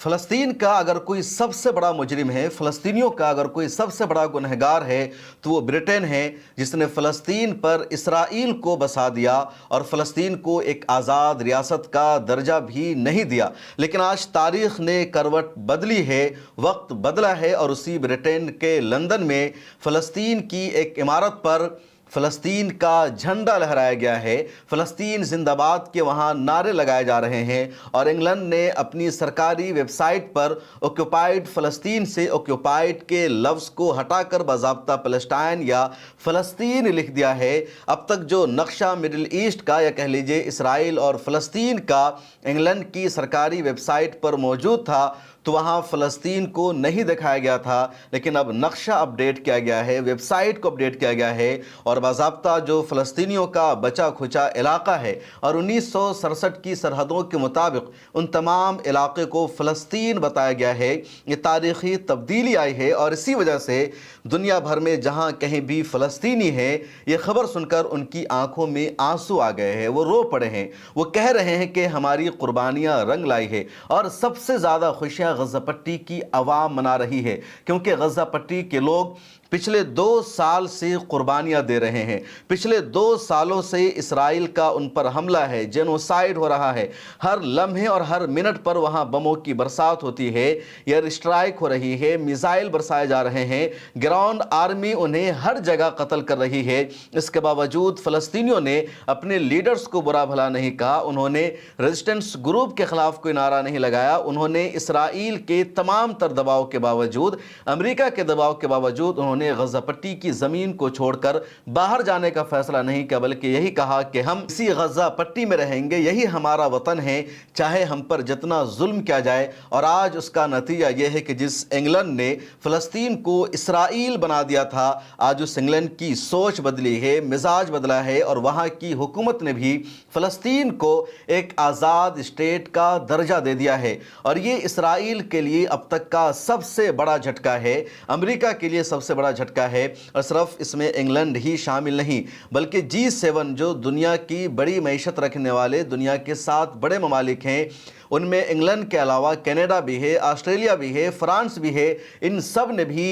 फ़लस्तीन का अगर कोई सबसे बड़ा मुजरिम है, फ़लस्तीनियों का अगर कोई सबसे बड़ा गुनहगार है तो वो ब्रिटेन है, जिसने फ़लस्तीन पर इसराइल को बसा दिया और फ़लस्तीन को एक आज़ाद रियासत का दर्जा भी नहीं दिया। लेकिन आज तारीख़ ने करवट बदली है, वक्त बदला है और उसी ब्रिटेन के लंदन में फ़लस्तीन की एक इमारत पर फ़लस्तीन का झंडा लहराया गया है। फ़लस्तीन जिंदाबाद के वहाँ नारे लगाए जा रहे हैं और इंग्लैंड ने अपनी सरकारी वेबसाइट पर ऑक्यूपाइड फ़लस्तीन से ऑक्यूपाइड के लफ्ज़ को हटाकर बाज़ाब्ता पैलेस्टाइन या फ़लस्तीन लिख दिया है। अब तक जो नक्शा मिडिल ईस्ट का या कह लीजिए इसराइल और फ़लस्तीन का इंग्लैंड की सरकारी वेबसाइट पर मौजूद था तो वहाँ फ़लस्तीन को नहीं दिखाया गया था, लेकिन अब नक्शा अपडेट किया गया है, वेबसाइट को अपडेट किया गया है और बाज़ाब्ता जो फ़लस्तीनियों का बचा खुचा इलाका है और 1967 की सरहदों के मुताबिक उन तमाम इलाके को फ़लस्तीन बताया गया है। ये तारीख़ी तब्दीली आई है और इसी वजह से दुनिया भर में जहाँ कहीं भी फ़लस्तीनी है, ये ख़बर सुनकर उनकी आंखों में आंसू आ गए हैं, वो रो पड़े हैं, वो कह रहे हैं कि हमारी कुर्बानियाँ रंग लाई है। और सबसे ज़्यादा खुशियाँ गज़ा पट्टी की आवाम मना रही है, क्योंकि गज़ा पट्टी के लोग पिछले 2 साल से कुर्बानियाँ दे रहे हैं। पिछले 2 सालों से इसराइल का उन पर हमला है, जेनोसाइड हो रहा है। हर लम्हे और हर मिनट पर वहाँ बमों की बरसात होती है, एयर स्ट्राइक हो रही है, मिसाइल बरसाए जा रहे हैं, ग्राउंड आर्मी उन्हें हर जगह कत्ल कर रही है। इसके बावजूद फ़लस्तीनियों ने अपने लीडर्स को बुरा भला नहीं कहा, उन्होंने रेजिस्टेंस ग्रुप के ख़िलाफ़ कोई नारा नहीं लगाया, उन्होंने इसराइल के तमाम तर दबाव के बावजूद, अमेरिका के दबाव के बावजूद उन्होंने गज़ा पट्टी की ज़मीन को छोड़कर बाहर जाने का फैसला नहीं किया, बल्कि यही कहा कि हम इसी गज़ा पट्टी में रहेंगे, यही हमारा वतन है, चाहे हम पर जितना जुल्म किया जाए। और आज उसका नतीजा यह है कि जिस इंग्लैंड ने फ़लस्तीन को इसराइल बना दिया था, आज उस इंग्लैंड की सोच बदली है, मिजाज बदला है और वहाँ की हुकूमत ने भी फ़लस्तीन को एक आज़ाद स्टेट का दर्जा दे दिया है। और ये इसराइल के लिए अब तक का सबसे बड़ा झटका है, अमेरिका के लिए सबसे बड़ा झटका है। और सिर्फ इसमें इंग्लैंड ही शामिल नहीं, बल्कि G7 जो दुनिया की बड़ी मईशत रखने वाले दुनिया के 7 बड़े ममालिक हैं, उनमें इंग्लैंड के अलावा कनाडा भी है, ऑस्ट्रेलिया भी है, फ्रांस भी है। इन सब ने भी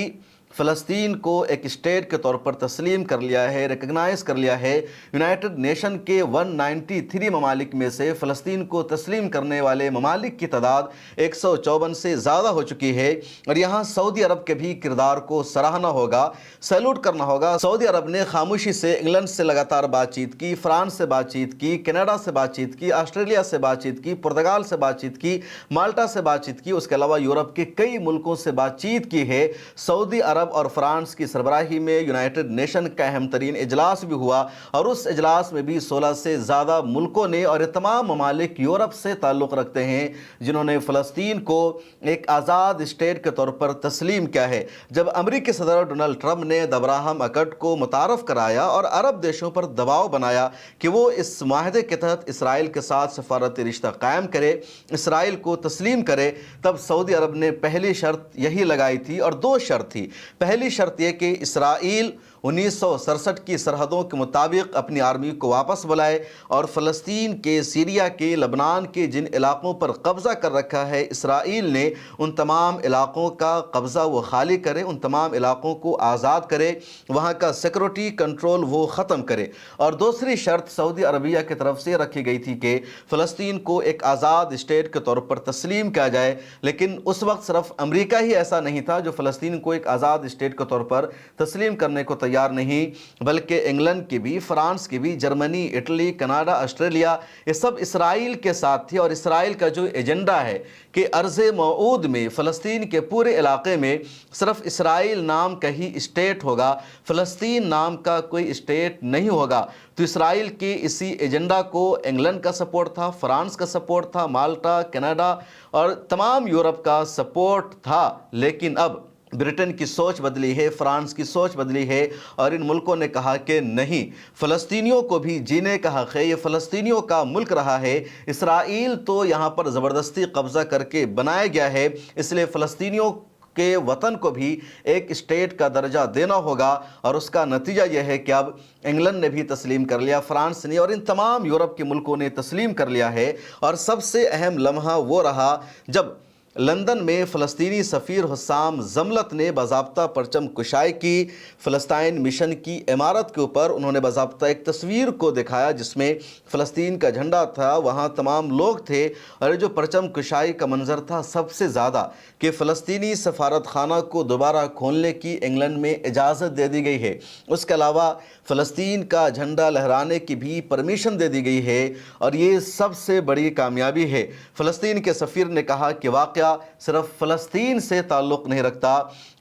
फ़लस्तीन को एक स्टेट के तौर पर तस्लीम कर लिया है, रिकग्नाइज़ कर लिया है। यूनाइटेड नेशन के 193 ममालिक में से फ़लस्तीन को तस्लीम करने वाले ममालिक की तादाद 154 से ज़्यादा हो चुकी है। और यहाँ सऊदी अरब के भी किरदार को सराहना होगा, सैल्यूट करना होगा। सऊदी अरब ने खामोशी से इंग्लैंड से लगातार बातचीत की, फ्रांस से बातचीत की, कनाडा से बातचीत की, ऑस्ट्रेलिया से बातचीत की, पुर्तगाल से बातचीत की, माल्टा से बातचीत की, उसके अलावा यूरोप के कई मुल्कों से बातचीत की है। सऊदी अरब और फ्रांस की सरबराही में यूनाइटेड नेशन का अहम तरीन इजलास भी हुआ और उस इजलास में भी 16 से ज़्यादा मुल्कों ने, और ये तमाम ममालिक यूरोप से ताल्लुक़ रखते हैं, जिन्होंने फ़लस्तीन को एक आज़ाद स्टेट के तौर पर तस्लीम किया है। जब अमेरिकी सदर डोनाल्ड ट्रंप ने अब्राहम अकॉर्ड को मुतारफ़ कराया और अरब देशों पर दबाव बनाया कि वो इस माहदे के तहत इसराइल के साथ सफारती रिश्ता कायम करे, इसराइल को तस्लीम करे, तब सऊदी अरब ने पहली शर्त यही लगाई थी और 2 शर्त थी। पहली शर्त यह कि इसराइल 1967 की सरहदों के मुताबिक अपनी आर्मी को वापस बुलाए और फ़लस्तीन के, सीरिया के, लबनान के जिन इलाकों पर कब्ज़ा कर रखा है इसराइल ने, उन तमाम इलाकों का कब्ज़ा वो खाली करे, उन तमाम इलाकों को आज़ाद करे, वहाँ का सिक्योरिटी कंट्रोल वो ख़त्म करे। और दूसरी शर्त सऊदी अरबिया की तरफ से रखी गई थी कि फ़लस्तीन को एक आज़ाद स्टेट के तौर पर तस्लीम किया जाए। लेकिन उस वक्त सिर्फ अमेरिका ही ऐसा नहीं था जो फ़लस्तीन को एक आज़ाद स्टेट के तौर पर तस्लीम करने को तैयार नहीं, बल्कि इंग्लैंड की भी, फ्रांस की भी, जर्मनी, इटली, कनाडा, ऑस्ट्रेलिया, ये सब इसराइल के साथ थी। और इसराइल का जो एजेंडा है कि अर्ज़े मऊद में, फ़लस्तीन के पूरे इलाके में सिर्फ इसराइल नाम का ही स्टेट होगा, फ़लस्तीन नाम का कोई स्टेट नहीं होगा। तो इसराइल के इसी एजेंडा को इंग्लैंड का सपोर्ट था, फ्रांस का सपोर्ट था, माल्टा, कनाडा और तमाम यूरोप का सपोर्ट था। लेकिन अब ब्रिटेन की सोच बदली है, फ्रांस की सोच बदली है और इन मुल्कों ने कहा कि नहीं, फ़लस्तीनियों को भी जीने का हक़ है, ये फ़लस्तीनियों का मुल्क रहा है, इसराइल तो यहाँ पर ज़बरदस्ती कब्ज़ा करके बनाया गया है, इसलिए फ़लस्तीनियों के वतन को भी एक स्टेट का दर्जा देना होगा। और उसका नतीजा यह है कि अब इंग्लैंड ने भी तस्लीम कर लिया, फ्रांस ने और इन तमाम यूरोप के मुल्कों ने तस्लीम कर लिया है। और सबसे अहम लम्हा वो रहा जब लंदन में फ़लस्तीनी सफ़ीर हुस्साम ज़मलत ने बाज़ाब्ता परचम कुशाई की। फ़लस्तीन मिशन की इमारत के ऊपर उन्होंने बाज़ाब्ता एक तस्वीर को दिखाया जिसमें फ़लस्तीन का झंडा था, वहाँ तमाम लोग थे, और जो परचम कुशाई का मंजर था सबसे ज़्यादा कि फ़लस्तीनी सफारत खाना को दोबारा खोलने की इंग्लैंड में इजाज़त दे दी गई है। उसके अलावा फ़लस्तीन का झंडा लहराने की भी परमिशन दे दी गई है, और ये सबसे बड़ी कामयाबी है। फ़लस्तीन के सफ़ीर ने कहा कि वाक़या सिर्फ फ़लस्तीन से ताल्लुक़ नहीं रखता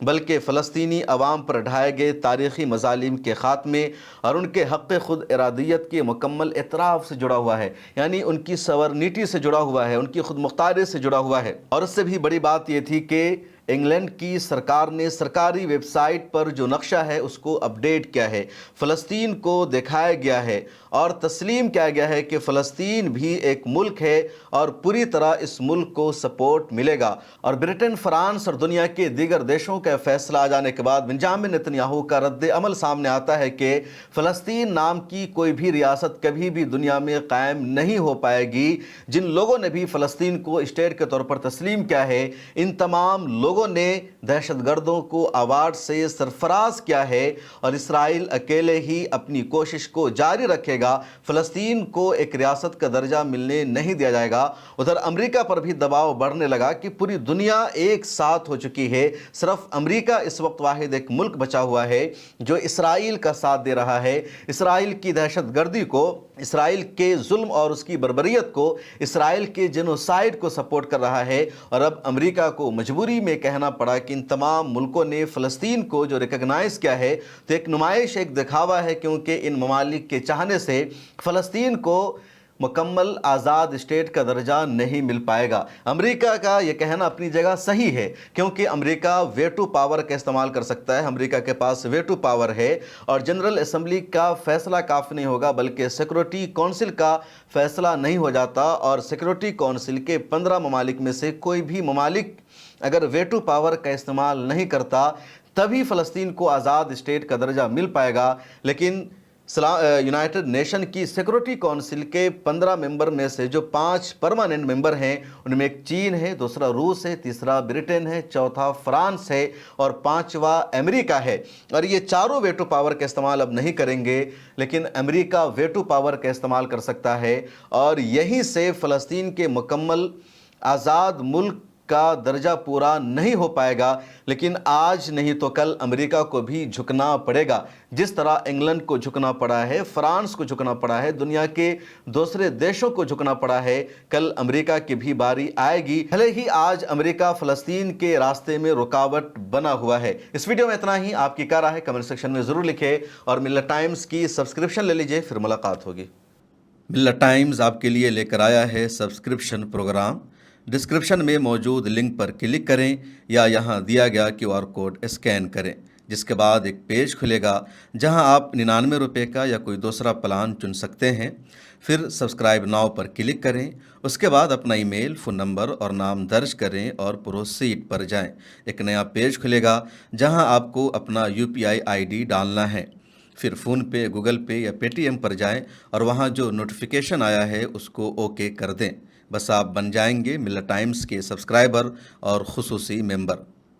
बल्कि फ़लस्तीनी अवाम पर ढाए गए तारीख़ी मज़ालिम के ख़ात्मे और उनके हक़ ख़ुद इरादियत के मुकम्मल इतराफ़ से जुड़ा हुआ है, यानी उनकी सवर्निटी से जुड़ा हुआ है, उनकी खुद मुख्तारी से जुड़ा हुआ है। और उससे भी बड़ी बात ये थी कि इंग्लैंड की सरकार ने सरकारी वेबसाइट पर जो नक्शा है उसको अपडेट किया है, फ़लस्तीन को दिखाया गया है और तस्लीम किया गया है कि फ़लस्तीन भी एक मुल्क है और पूरी तरह इस मुल्क को सपोर्ट मिलेगा। और ब्रिटेन, फ्रांस और दुनिया के दीगर देशों का फैसला आ जाने के बाद बेंजामिन नेतन्याहू का रद्द अमल सामने आता है कि फ़लस्तीन नाम की कोई भी रियासत कभी भी दुनिया में कायम नहीं हो पाएगी। जिन लोगों ने भी फ़लस्तीन को स्टेट के तौर पर तस्लीम किया है, इन तमाम लोगों ने दहशतगर्दों को अवार्ड से सरफराज किया है और इसराइल अकेले ही अपनी कोशिश को जारी रखेगा। फ़लस्तीन को एक रियासत का दर्जा मिलने नहीं दिया जाएगा। उधर अमेरिका पर भी दबाव बढ़ने लगा कि पूरी दुनिया एक साथ हो चुकी है, सिर्फ अमेरिका इस वक्त वाहिद एक मुल्क बचा हुआ है जो इसराइल का साथ दे रहा है, इसराइल की दहशतगर्दी को, इसराइल के जुल्म और उसकी बर्बरियत को, इसराइल के जेनोसाइड को सपोर्ट कर रहा है। और अब अमेरिका को मजबूरी में कहना पड़ा कि इन तमाम मुल्कों ने फ़लस्तीन को जो रिकग्नाइज़ किया है तो एक नुमाइश, एक दिखावा है, क्योंकि इन ममालिक के चाहने से फ़लस्तीन को मुकम्मल आज़ाद स्टेट का दर्जा नहीं मिल पाएगा। अमेरिका का ये कहना अपनी जगह सही है क्योंकि अमेरिका वेटो पावर का इस्तेमाल कर सकता है, अमेरिका के पास वेटो पावर है और जनरल असम्बली का फैसला काफ़ी नहीं होगा बल्कि सिक्योरिटी काउंसिल का फैसला नहीं हो जाता। और सिक्योरिटी काउंसिल के 15 ममालिक में से कोई भी ममालिक अगर वेटो पावर का इस्तेमाल नहीं करता तभी फ़लस्तीन को आज़ाद स्टेट का दर्जा मिल पाएगा। लेकिन यूनाइटेड नेशन की सिक्योरिटी काउंसिल के 15 मेंबर में से जो 5 परमानेंट मेंबर हैं उनमें एक चीन है, दूसरा रूस है, तीसरा ब्रिटेन है, चौथा फ्रांस है और पांचवा अमेरिका है। और ये चारों वेटो पावर का इस्तेमाल अब नहीं करेंगे, लेकिन अमेरिका वेटो पावर का इस्तेमाल कर सकता है और यहीं से फ़लस्तीन के मुकम्मल आज़ाद मुल्क का दर्जा पूरा नहीं हो पाएगा। लेकिन आज नहीं तो कल अमेरिका को भी झुकना पड़ेगा, जिस तरह इंग्लैंड को झुकना पड़ा है, फ्रांस को झुकना पड़ा है, दुनिया के दूसरे देशों को झुकना पड़ा है, कल अमेरिका की भी बारी आएगी। भले ही आज अमेरिका फ़लस्तीन के रास्ते में रुकावट बना हुआ है। इस वीडियो में इतना ही। आपकी क्या राय है कमेंट सेक्शन में ज़रूर लिखें और मिल्लत टाइम्स की सब्सक्रिप्शन ले लीजिए, फिर मुलाकात होगी। मिल्लत टाइम्स आपके लिए लेकर आया है सब्सक्रिप्शन प्रोग्राम। डिस्क्रिप्शन में मौजूद लिंक पर क्लिक करें या यहाँ दिया गया QR कोड स्कैन करें, जिसके बाद एक पेज खुलेगा जहाँ आप 99 रुपये का या कोई दूसरा प्लान चुन सकते हैं। फिर सब्सक्राइब नाउ पर क्लिक करें, उसके बाद अपना ईमेल, फ़ोन नंबर और नाम दर्ज करें और प्रोसीड पर जाएं। एक नया पेज खुलेगा जहाँ आपको अपना UPI ID डालना है। फिर फ़ोन पे, गूगल पे या पेटीएम पर जाएं और वहाँ जो नोटिफिकेशन आया है उसको ओके कर दें। बस आप बन जाएंगे मिल्लत टाइम्स के सब्सक्राइबर और खुसूसी मेंबर।